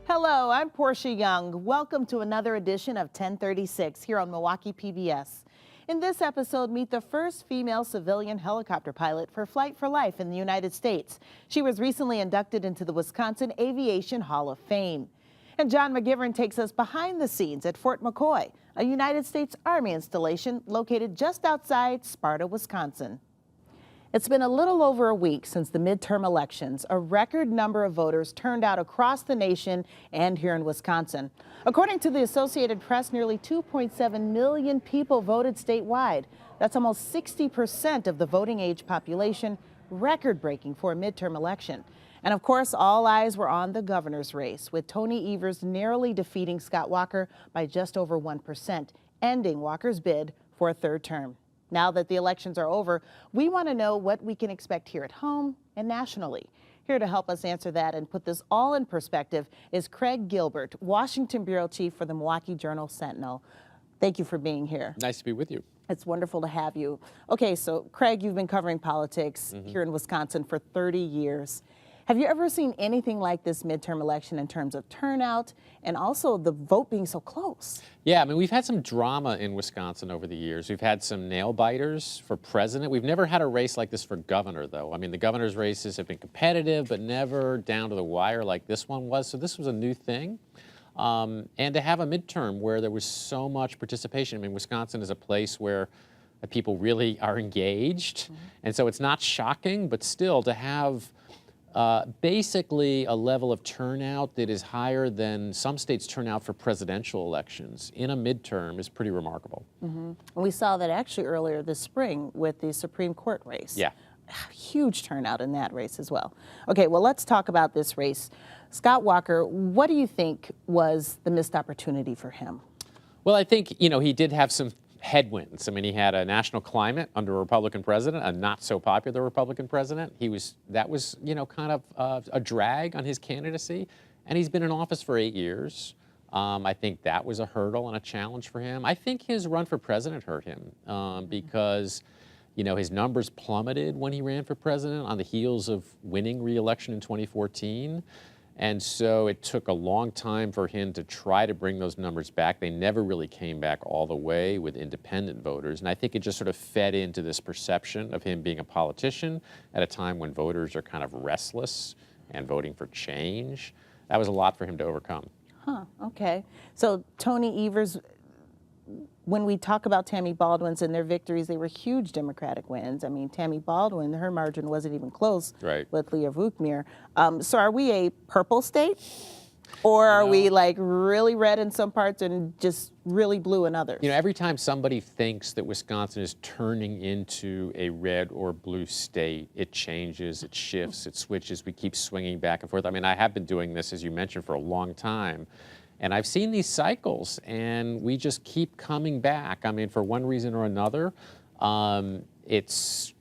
Hello, I'm Portia Young. Welcome to another edition of 1036 here on Milwaukee PBS. In this episode, meet the first female civilian helicopter pilot for Flight for Life in the United States. She was recently inducted into the Wisconsin Aviation Hall of Fame. And John McGivern takes us behind the scenes at Fort McCoy, a United States Army installation located just outside Sparta, Wisconsin. It's been a little over a week since the midterm elections. A record number of voters turned out across the nation and here in Wisconsin. According to the Associated Press, nearly 2.7 million people voted statewide. That's almost 60% of the voting age population, record-breaking for a midterm election. And of course, all eyes were on the governor's race, with Tony Evers narrowly defeating Scott Walker by just over 1%, ending Walker's bid for a third term. Now that the elections are over, we want to know what we can expect here at home and nationally. Here to help us answer that and put this all in perspective is Craig Gilbert, Washington Bureau Chief for the Milwaukee Journal Sentinel. Thank you for being here. Nice to be with you. It's wonderful to have you. Okay, so Craig, you've been covering politics here in Wisconsin for 30 years. Have you ever seen anything like this midterm election in terms of turnout and also the vote being so close? Yeah, I mean, we've had some drama in Wisconsin over the years. We've had some nail-biters for president. We've never had a race like this for governor, though. I mean, the governor's races have been competitive, but never down to the wire like this one was. So this was a new thing. And to have a midterm where there was so much participation. I mean, Wisconsin is a place where people really are engaged. And so it's not shocking, but still to have basically a level of turnout that is higher than some states turn out for presidential elections in a midterm is pretty remarkable. And we saw that actually earlier this spring with the Supreme Court race. Yeah. Huge turnout in that race as well. Okay, well, let's talk about this race. Scott Walker, what do you think was the missed opportunity for him? Well, I think, you know, he did have some headwinds. I mean, he had a national climate under a Republican president, a not so popular Republican president. That was, you know, kind of a drag on his candidacy. And he's been in office for 8 years. I think that was a hurdle and a challenge for him. I think his run for president hurt him because, you know, his numbers plummeted when he ran for president on the heels of winning re-election in 2014. And so it took a long time for him to try to bring those numbers back. They never really came back all the way with independent voters. And I think it just sort of fed into this perception of him being a politician at a time when voters are kind of restless and voting for change. That was a lot for him to overcome. Okay. So Tony Evers, when we talk about Tammy Baldwin's and their victories, they were huge Democratic wins. I mean, Tammy Baldwin, her margin wasn't even close with Leah Vukmir. So are we a purple state? Or are we like really red in some parts and just really blue in others? You know, every time somebody thinks that Wisconsin is turning into a red or blue state, it changes, it shifts, it switches. We keep swinging back and forth. I mean, I have been doing this, as you mentioned, for a long time. And I've seen these cycles, and we just keep coming back. I mean, for one reason or another, it's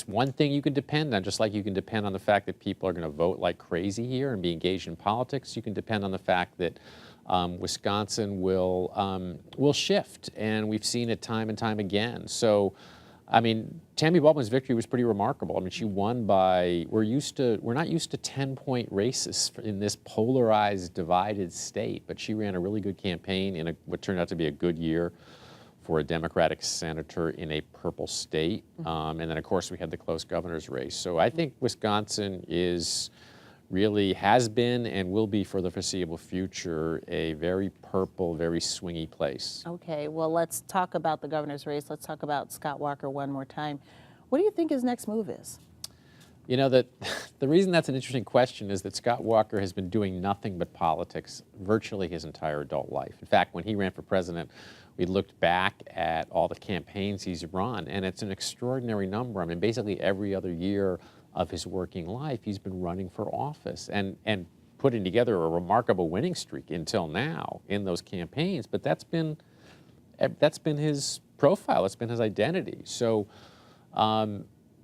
one thing you can depend on, just like you can depend on the fact that people are going to vote like crazy here and be engaged in politics. You can depend on the fact that Wisconsin will shift, and we've seen it time and time again. So, I mean, Tammy Baldwin's victory was pretty remarkable. I mean, she won by, we're not used to 10-point races in this polarized, divided state, but she ran a really good campaign in what turned out to be a good year for a Democratic senator in a purple state. And then, of course, we had the close governor's race. So I think Wisconsin really has been and will be for the foreseeable future a very purple, very swingy place. Okay, well, let's talk about the governor's race. Let's talk about Scott Walker one more time. What do you think his next move is? You know, the reason that's an interesting question is that Scott Walker has been doing nothing but politics virtually his entire adult life. In fact, when he ran for president, we looked back at all the campaigns he's run, and it's an extraordinary number. I mean, basically every other year of his working life, he's been running for office and putting together a remarkable winning streak until now in those campaigns. But that's been his profile. It's been his identity. So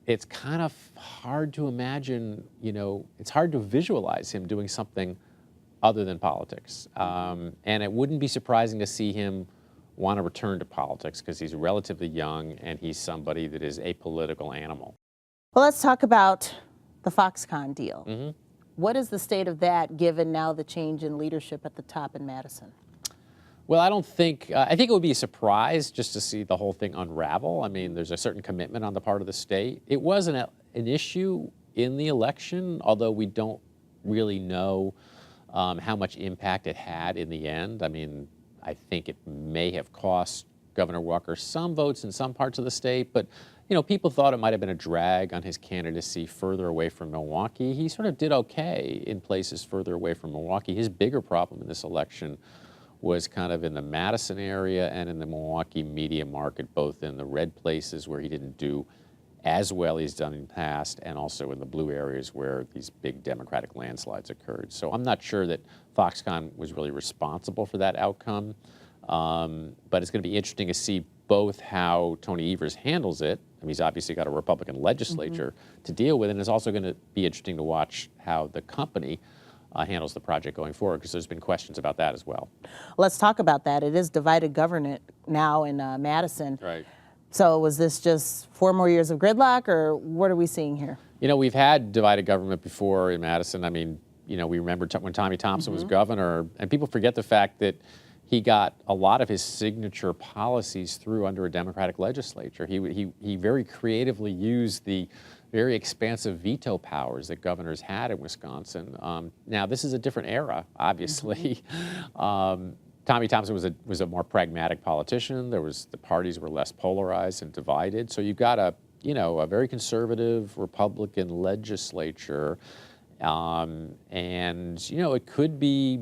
it's kind of hard to imagine, it's hard to visualize him doing something other than politics. And it wouldn't be surprising to see him want to return to politics because he's relatively young and he's somebody that is a political animal. Well, let's talk about the Foxconn deal. What is the state of that given now the change in leadership at the top in Madison? Well, I think it would be a surprise just to see the whole thing unravel. I mean, there's a certain commitment on the part of the state. It was an issue in the election, although we don't really know how much impact it had in the end. I mean, I think it may have cost Governor Walker some votes in some parts of the state, but people thought it might have been a drag on his candidacy further away from Milwaukee. He sort of did okay in places further away from Milwaukee. His bigger problem in this election was kind of in the Madison area and in the Milwaukee media market, both in the red places where he didn't do as well as he's done in the past, and also in the blue areas where these big Democratic landslides occurred. So I'm not sure that Foxconn was really responsible for that outcome, but it's going to be interesting to see both how Tony Evers handles it. I mean, he's obviously got a Republican legislature to deal with, and it's also going to be interesting to watch how the company handles the project going forward, because there's been questions about that as well. Let's talk about that. It is divided government now in Madison. Right. So was this just 4 more years of gridlock, or what are we seeing here? We've had divided government before in Madison. I mean, we remember when Tommy Thompson was governor, and people forget the fact that he got a lot of his signature policies through under a Democratic legislature. He very creatively used the very expansive veto powers that governors had in Wisconsin. Now, this is a different era, obviously. Tommy Thompson was a more pragmatic politician. The parties were less polarized and divided. So you've got a very conservative Republican legislature, and it could be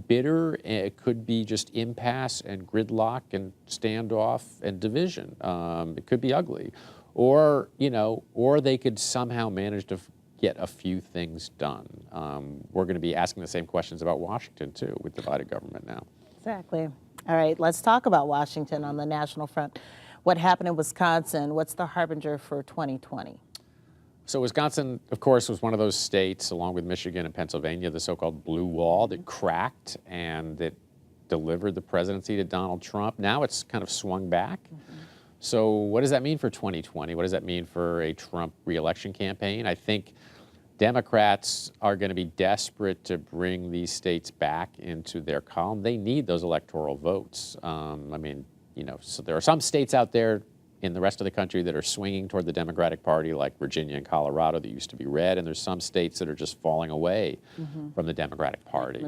bitter. It could be just impasse and gridlock and standoff and division. It could be ugly. Or they could somehow manage to get a few things done. We're going to be asking the same questions about Washington, too, with divided government now. Exactly. All right, let's talk about Washington on the national front. What happened in Wisconsin? What's the harbinger for 2020? So Wisconsin, of course, was one of those states, along with Michigan and Pennsylvania, the so-called blue wall that cracked and that delivered the presidency to Donald Trump. Now it's kind of swung back. So what does that mean for 2020? What does that mean for a Trump reelection campaign? I think Democrats are going to be desperate to bring these states back into their column. They need those electoral votes. So there are some states out there in the rest of the country that are swinging toward the Democratic Party, like Virginia and Colorado, that used to be red, and there's some states that are just falling away from the Democratic Party.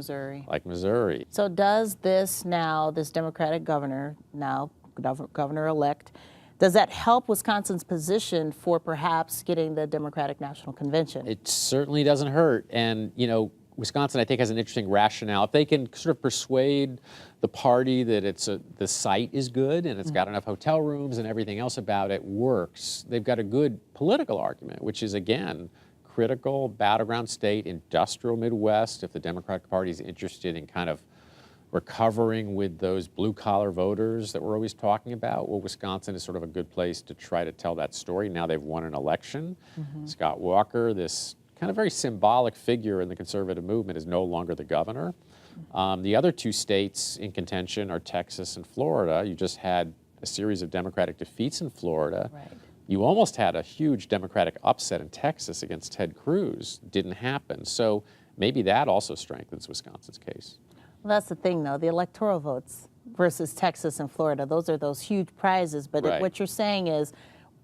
Like Missouri. So does this Democratic governor, now governor-elect, does that help Wisconsin's position for perhaps getting the Democratic National Convention? It certainly doesn't hurt. And, Wisconsin, I think, has an interesting rationale. If they can sort of persuade the party that the site is good and it's got enough hotel rooms and everything else about it works, they've got a good political argument, which is, again, critical battleground state, industrial Midwest. If the Democratic Party is interested in kind of recovering with those blue-collar voters that we're always talking about, well, Wisconsin is sort of a good place to try to tell that story. Now they've won an election. Scott Walker, this kind of very symbolic figure in the conservative movement, is no longer the governor. The other two states in contention are Texas and Florida. You just had a series of Democratic defeats in Florida. Right. You almost had a huge Democratic upset in Texas against Ted Cruz. Didn't happen. So maybe that also strengthens Wisconsin's case. Well, that's the thing, though. The electoral votes versus Texas and Florida, those are those huge prizes. But what you're saying is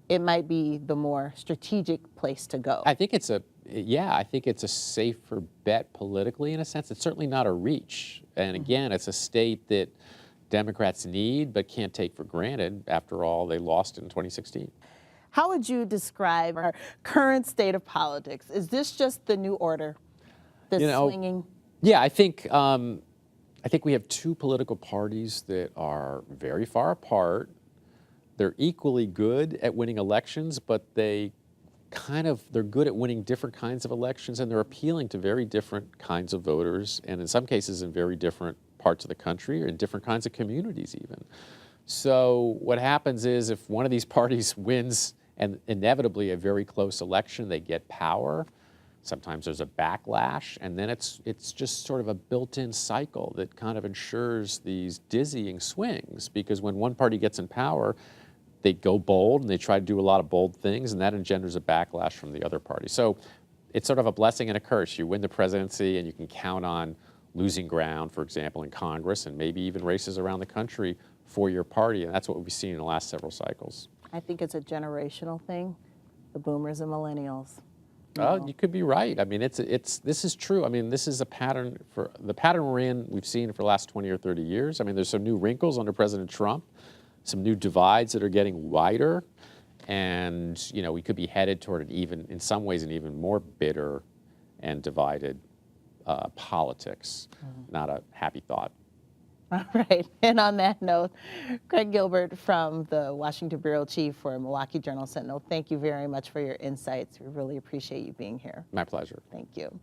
it might be the more strategic place to go. I think it's a safer bet politically in a sense. It's certainly not a reach. And again, it's a state that Democrats need but can't take for granted. After all, they lost in 2016. How would you describe our current state of politics? Is this just the new order, the swinging? Yeah, I think we have two political parties that are very far apart. They're equally good at winning elections, but they're good at winning different kinds of elections, and they're appealing to very different kinds of voters, and in some cases in very different parts of the country or in different kinds of communities even. So what happens is if one of these parties wins and inevitably a very close election, they get power. Sometimes there's a backlash, and then it's just sort of a built-in cycle that kind of ensures these dizzying swings, because when one party gets in power, they go bold and they try to do a lot of bold things, and that engenders a backlash from the other party. So it's sort of a blessing and a curse. You win the presidency and you can count on losing ground, for example, in Congress and maybe even races around the country for your party, and that's what we've seen in the last several cycles. I think it's a generational thing, the boomers and millennials. Oh, you could be right. I mean, this is true. I mean, this is a pattern the pattern we've seen for the last 20 or 30 years. I mean, there's some new wrinkles under President Trump, some new divides that are getting wider, and, you know, we could be headed toward in some ways, an even more bitter and divided politics. Not a happy thought. All right, and on that note, Craig Gilbert from the Washington Bureau Chief for Milwaukee Journal Sentinel, thank you very much for your insights. We really appreciate you being here. My pleasure. Thank you.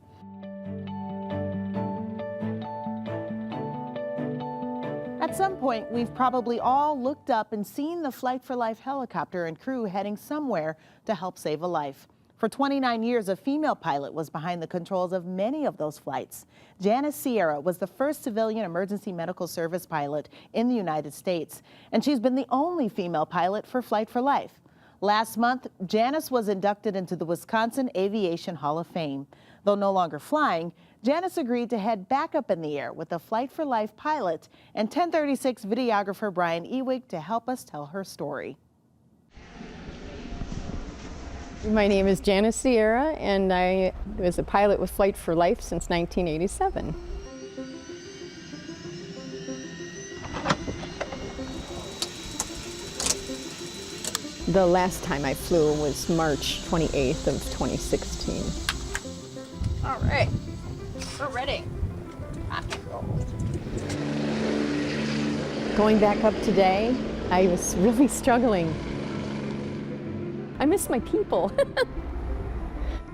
At some point, we've probably all looked up and seen the Flight for Life helicopter and crew heading somewhere to help save a life. For 29 years, a female pilot was behind the controls of many of those flights. Janice Sierra was the first civilian emergency medical service pilot in the United States, and she's been the only female pilot for Flight for Life. Last month, Janice was inducted into the Wisconsin Aviation Hall of Fame. Though no longer flying, Janice agreed to head back up in the air with the Flight for Life pilot and 1036 videographer Brian Ewig to help us tell her story. My name is Janice Sierra, and I was a pilot with Flight for Life since 1987. The last time I flew was March 28th of 2016. All right, we're ready. Going back up today, I was really struggling. I miss my people.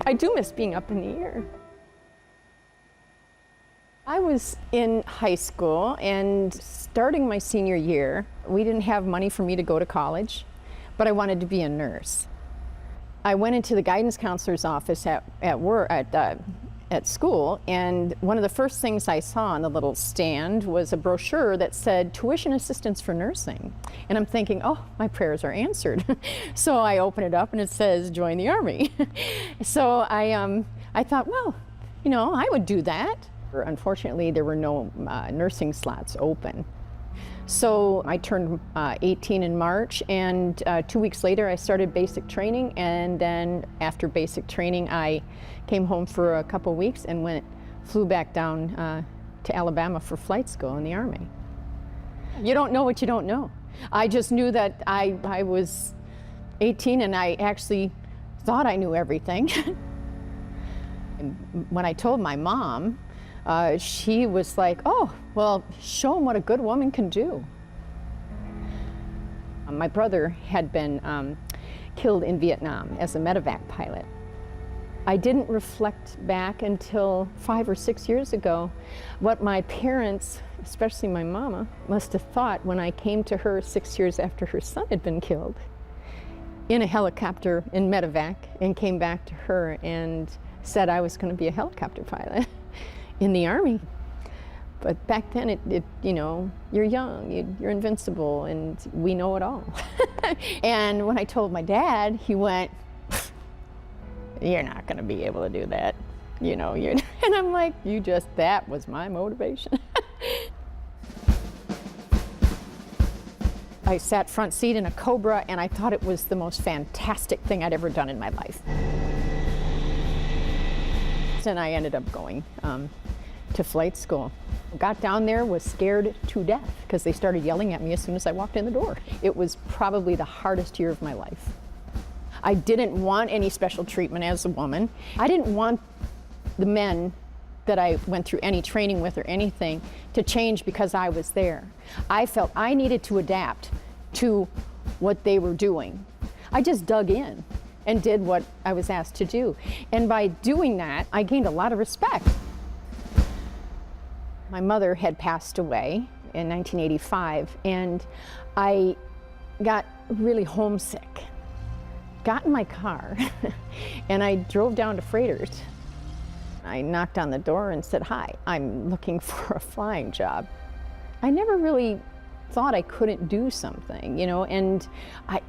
I do miss being up in the air. I was in high school and starting my senior year. We didn't have money for me to go to college, but I wanted to be a nurse. I went into the guidance counselor's office at school, and one of the first things I saw on the little stand was a brochure that said tuition assistance for nursing. And I'm thinking, oh, my prayers are answered. So I open it up and it says join the Army. So I thought, well, you know, I would do that. Unfortunately, there were no nursing slots open. So I turned 18 in March, and 2 weeks later I started basic training, and then after basic training I came home for a couple weeks and flew back down to Alabama for flight school in the Army. You don't know what you don't know. I just knew that I was 18 and I actually thought I knew everything. And when I told my mom, she was like, oh, well, show them what a good woman can do. My brother had been killed in Vietnam as a medevac pilot. I didn't reflect back until 5 or 6 years ago what my parents, especially my mama, must have thought when I came to her 6 years after her son had been killed in a helicopter in medevac, and came back to her and said I was going to be a helicopter pilot in the Army. But back then, you know, you're young, you're invincible, and we know it all. And when I told my dad, he went, you're not going to be able to do that. You know, and I'm like, that was my motivation. I sat front seat in a Cobra, and I thought it was the most fantastic thing I'd ever done in my life. And I ended up going to flight school. Got down there, was scared to death because they started yelling at me as soon as I walked in the door. It was probably the hardest year of my life. I didn't want any special treatment as a woman. I didn't want the men that I went through any training with or anything to change because I was there. I felt I needed to adapt to what they were doing. I just dug in and did what I was asked to do. And by doing that, I gained a lot of respect. My mother had passed away in 1985, and I got really homesick. got in my car and I drove down to Freighters. I knocked on the door and said, "Hi, I'm looking for a flying job." I never really thought I couldn't do something, you know, and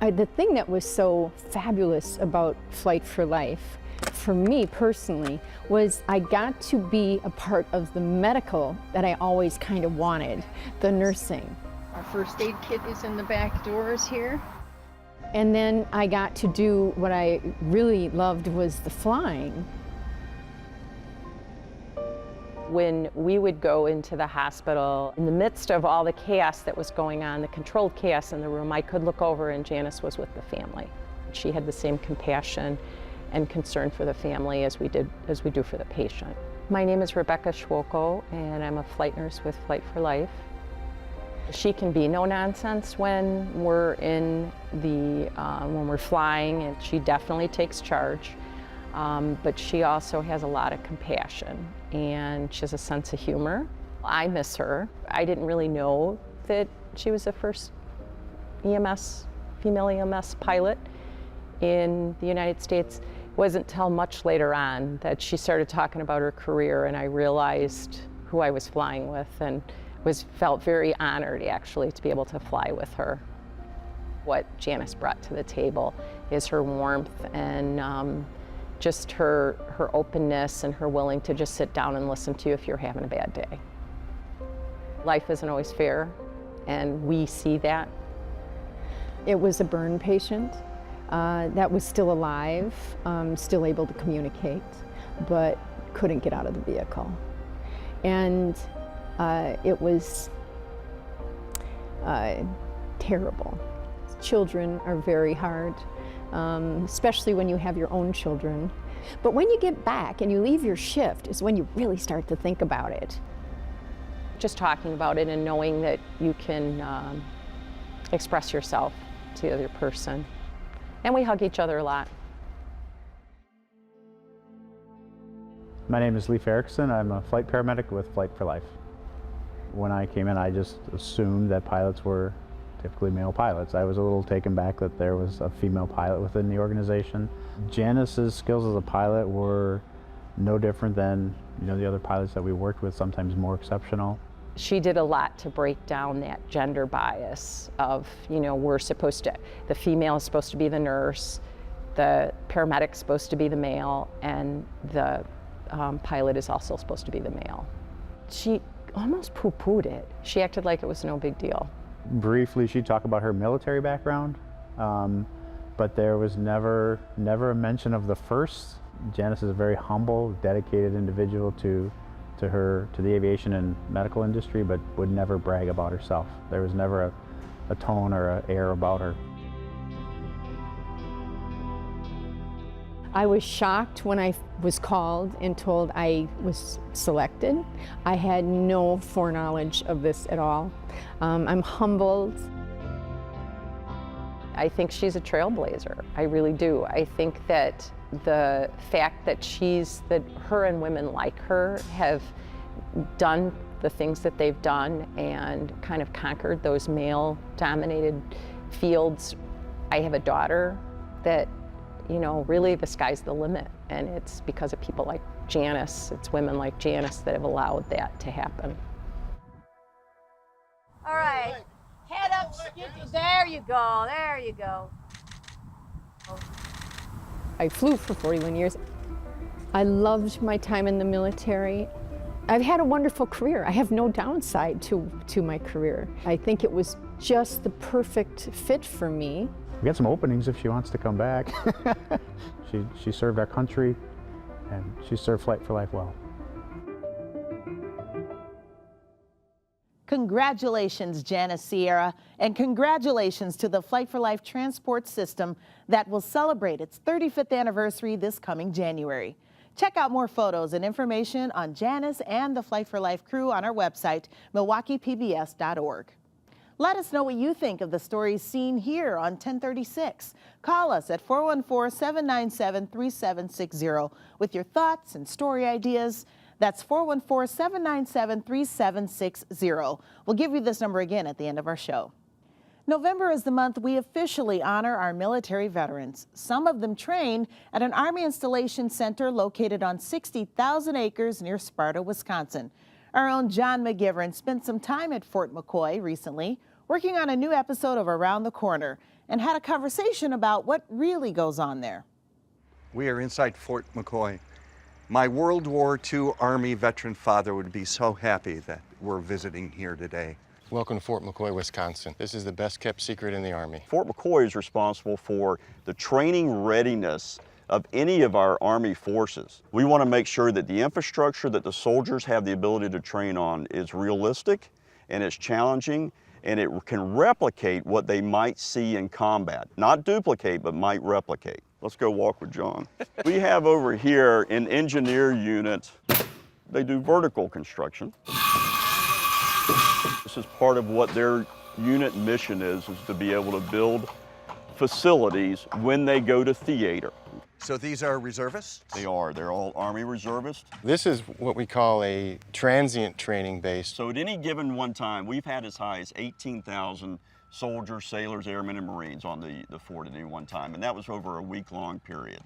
the thing that was so fabulous about Flight for Life, for me personally, was I got to be a part of the medical that I always kind of wanted, the nursing. Our first aid kit is in the back doors here. And then I got to do what I really loved, was the flying. When we would go into the hospital, in the midst of all the chaos that was going on, the controlled chaos in the room, I could look over and Janice was with the family. She had the same compassion and concern for the family as we do for the patient. My name is Rebecca Schwoko, and I'm a flight nurse with Flight for Life. She can be no nonsense when we're when we're flying, and she definitely takes charge. But she also has a lot of compassion, and she has a sense of humor. I miss her. I didn't really know that she was the first female EMS pilot in the United States. It wasn't until much later on that she started talking about her career, and I realized who I was flying with, and felt very honored actually to be able to fly with her. What Janice brought to the table is her warmth and just her openness and her willing to just sit down and listen to you if you're having a bad day. Life isn't always fair, and we see that. It was a burn patient that was still alive, still able to communicate, but couldn't get out of the vehicle. And it was terrible. Children are very hard, especially when you have your own children. But when you get back and you leave your shift is when you really start to think about it. Just talking about it and knowing that you can express yourself to the other person. And we hug each other a lot. My name is Leif Erickson. I'm a flight paramedic with Flight for Life. When I came in, I just assumed that pilots were typically male pilots. I was a little taken back that there was a female pilot within the organization. Janice's skills as a pilot were no different than the other pilots that we worked with, sometimes more exceptional. She did a lot to break down that gender bias of, the female is supposed to be the nurse, the paramedic's supposed to be the male, and the pilot is also supposed to be the male. She almost poo-pooed it. She acted like it was no big deal. Briefly, she'd talk about her military background, but there was never a mention of the first. Janice is a very humble, dedicated individual to the aviation and medical industry, but would never brag about herself. There was never a tone or an air about her. I was shocked when I was called and told I was selected. I had no foreknowledge of this at all. I'm humbled. I think she's a trailblazer. I really do. I think that the fact that her and women like her have done the things that they've done and kind of conquered those male-dominated fields. I have a daughter that, really the sky's the limit, and it's because of people like Janice. It's women like Janice that have allowed that to happen. All right, head up, there you go, there you go. I flew for 41 years. I loved my time in the military. I've had a wonderful career. I have no downside to my career. I think it was just the perfect fit for me. We got some openings if she wants to come back. She served our country, and she served Flight for Life well. Congratulations, Janice Sierra, and congratulations to the Flight for Life transport system that will celebrate its 35th anniversary this coming January. Check out more photos and information on Janice and the Flight for Life crew on our website, MilwaukeePBS.org. Let us know what you think of the stories seen here on 1036. Call us at 414-797-3760 with your thoughts and story ideas. That's 414-797-3760. We'll give you this number again at the end of our show. November is the month we officially honor our military veterans. Some of them trained at an Army installation center located on 60,000 acres near Sparta, Wisconsin. Our own John McGivern spent some time at Fort McCoy recently, working on a new episode of Around the Corner, and had a conversation about what really goes on there. We are inside Fort McCoy. My World War II Army veteran father would be so happy that we're visiting here today. Welcome to Fort McCoy, Wisconsin. This is the best kept secret in the Army. Fort McCoy is responsible for the training readiness of any of our Army forces. We want to make sure that the infrastructure that the soldiers have the ability to train on is realistic and it's challenging and it can replicate what they might see in combat. Not duplicate, but might replicate. Let's go walk with John. We have over here an engineer unit. They do vertical construction. This is part of what their unit mission is to be able to build facilities when they go to theater. So these are reservists? They are. They're all Army reservists. This is what we call a transient training base. So at any given one time, we've had as high as 18,000 soldiers, sailors, airmen, and Marines on the fort at any one time, and that was over a week-long period.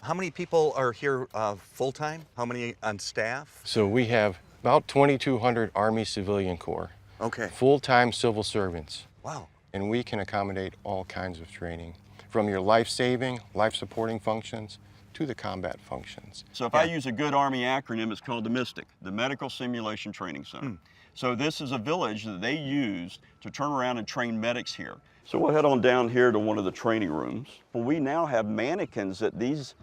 How many people are here full-time? How many on staff? So we have about 2,200 Army Civilian Corps. Okay. Full-time civil servants. Wow. And we can accommodate all kinds of training, from your life-saving, life-supporting functions to the combat functions. So if I use a good Army acronym, it's called the MSTC, the Medical Simulation Training Center. So this is a village that they use to turn around and train medics here. So we'll head on down here to one of the training rooms. Well, we now have mannequins that these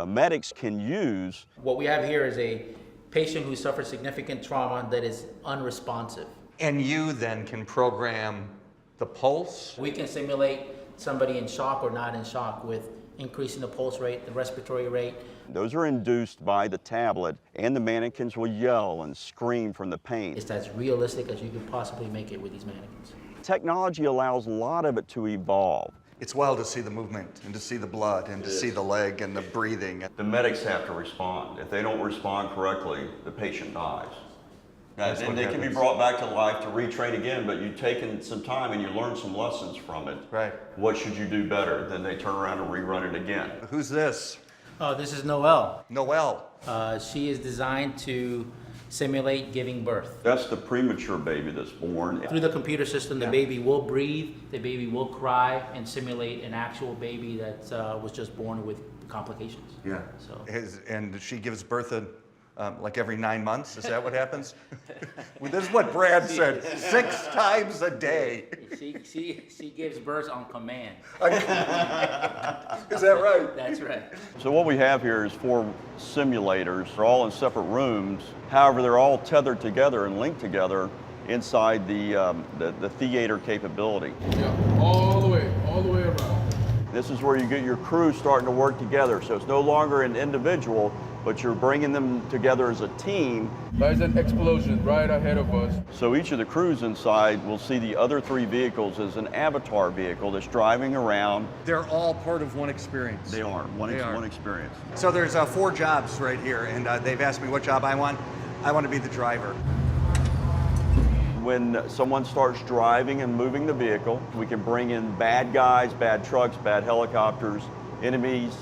medics can use. What we have here is a patient who suffered significant trauma that is unresponsive. And you then can program the pulse? We can simulate somebody in shock or not in shock with increasing the pulse rate, the respiratory rate. Those are induced by the tablet, and the mannequins will yell and scream from the pain. It's as realistic as you can possibly make it with these mannequins. Technology allows a lot of it to evolve. It's wild to see the movement and to see the blood and to see the leg and the breathing. The medics have to respond. If they don't respond correctly, the patient dies. And they can be brought back to life to retrain again, but you've taken some time and you learn some lessons from it. Right. What should you do better? Then they turn around and rerun it again. Who's this? This is Noelle. Noelle. She is designed to simulate giving birth. That's the premature baby that's born. Through the computer system, the baby will breathe, the baby will cry, and simulate an actual baby that was just born with complications. Yeah. So. And she gives birth like every 9 months? Is that what happens? Well, this is what Brad said, 6 times a day. She gives birth on command. Is that right? That's right. So what we have here is 4 simulators. They're all in separate rooms. However, they're all tethered together and linked together inside the theater capability. Yeah, all the way around. This is where you get your crew starting to work together. So it's no longer an individual, but you're bringing them together as a team. There's an explosion right ahead of us. So each of the crews inside will see the other 3 vehicles as an avatar vehicle that's driving around. They're all part of one experience. They are, one experience. So there's 4 jobs right here, and they've asked me what job I want. I want to be the driver. When someone starts driving and moving the vehicle, we can bring in bad guys, bad trucks, bad helicopters, enemies.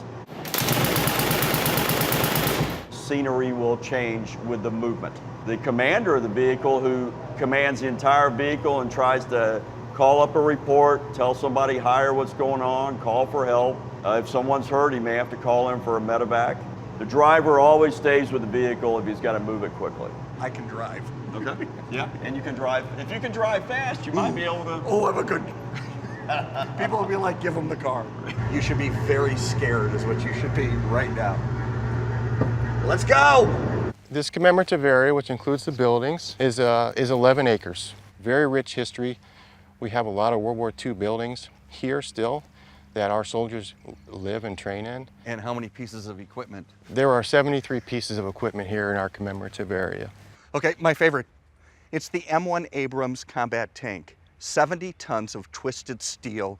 Scenery will change with the movement. The commander of the vehicle, who commands the entire vehicle and tries to call up a report, tell somebody higher what's going on, call for help. If someone's hurt, he may have to call in for a medevac. The driver always stays with the vehicle if he's got to move it quickly. I can drive. Okay. Yeah, and you can drive. If you can drive fast, you might be able to. Oh, I'm a good. People will be like, give him the car. You should be very scared, is what you should be right now. Let's go! This commemorative area, which includes the buildings, is 11 acres. Very rich history. We have a lot of World War II buildings here still that our soldiers live and train in. And how many pieces of equipment? There are 73 pieces of equipment here in our commemorative area. Okay, my favorite. It's the M1 Abrams combat tank. 70 tons of twisted steel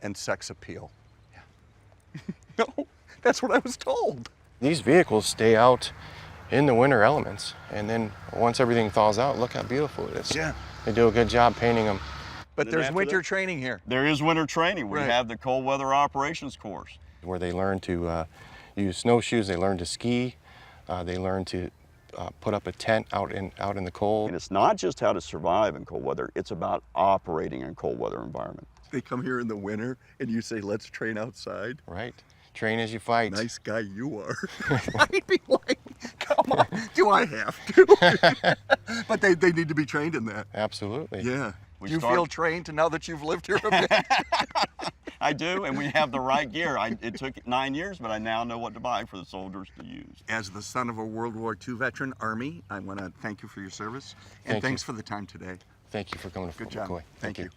and sex appeal. Yeah. No, that's what I was told. These vehicles stay out in the winter elements, and then once everything thaws out, look how beautiful it is. Yeah. They do a good job painting them. But And then there's after winter that- training here. There is winter training. We Right. have the cold weather operations course. Where they learn to use snowshoes, they learn to ski, they learn to put up a tent out in the cold. And it's not just how to survive in cold weather, it's about operating in cold weather environment. They come here in the winter and you say, let's train outside. Right. Train as you fight. Nice guy you are. I'd be like, come on, do I have to? But they need to be trained in that. Absolutely. Yeah. We Do you start- feel trained now that you've lived here a bit? I do, and we have the right gear. It took 9 years, but I now know what to buy for the soldiers to use. As the son of a World War II veteran, Army, I want to thank you for your service. And Thank thanks you. for the time today. Thank you for coming to Good Fort job. McCoy. Thank you.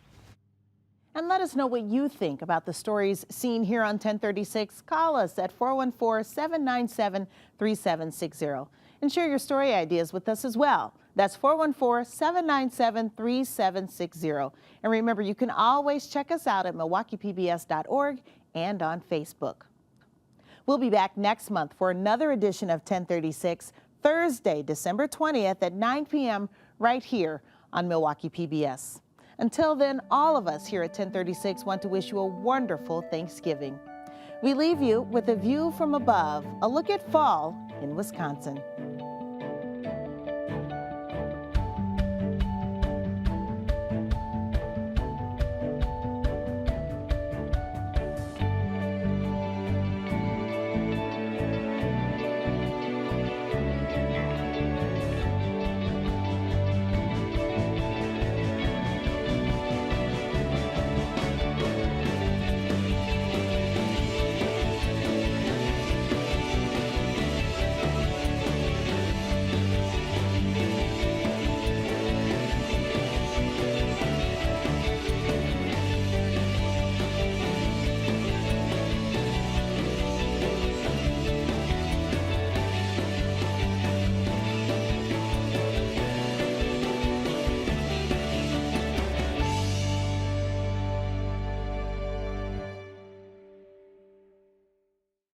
And let us know what you think about the stories seen here on 1036. Call us at 414-797-3760 and share your story ideas with us as well. That's 414-797-3760. And remember, you can always check us out at MilwaukeePBS.org and on Facebook. We'll be back next month for another edition of 1036, Thursday, December 20th at 9 p.m. right here on Milwaukee PBS. Until then, all of us here at 1036 want to wish you a wonderful Thanksgiving. We leave you with a view from above, a look at fall in Wisconsin.